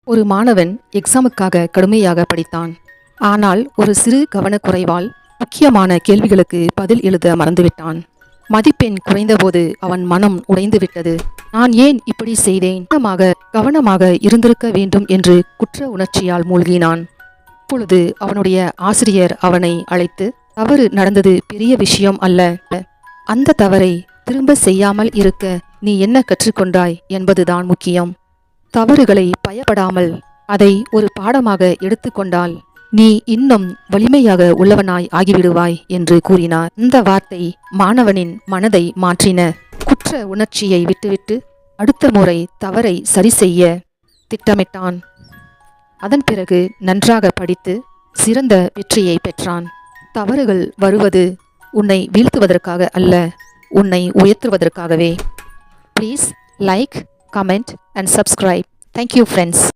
ஒரு மாணவன் எக்ஸாமுக்காக கடுமையாக படித்தான். ஆனால் ஒரு சிறு கவனக்குறைவால் முக்கியமான கேள்விகளுக்கு பதில் எழுத மறந்துவிட்டான். மதிப்பெண் குறைந்தபோது அவன் மனம் உடைந்துவிட்டது. நான் ஏன் இப்படி செய்தேன்? கவனமாக இருந்திருக்க வேண்டும் என்று குற்ற உணர்ச்சியால் மூழ்கினான். அப்பொழுது அவனுடைய ஆசிரியர் அவனை அழைத்து, தவறு நடந்தது பெரிய விஷயம் அல்ல. அந்த தவறை திரும்ப செய்யாமல் இருக்க நீ என்ன கற்றுக்கொண்டாய் என்பதுதான் முக்கியம். தவறுகளை பயப்படாமல் அதை ஒரு பாடமாக எடுத்துக்கொண்டால் நீ இன்னும் வலிமையாக உள்ளவனாய் ஆகிவிடுவாய் என்று கூறினார். இந்த வார்த்தை மாணவனின் மனதை மாற்றின. குற்ற உணர்ச்சியை விட்டுவிட்டு அடுத்த முறை தவறை சரி செய்ய திட்டமிட்டான். அதன் பிறகு நன்றாக படித்து சிறந்த வெற்றியை பெற்றான். தவறுகள் வருவது உன்னை வீழ்த்துவதற்காக அல்ல, உன்னை உயர்த்துவதற்காகவே. Please like, comment and subscribe. Thank you friends.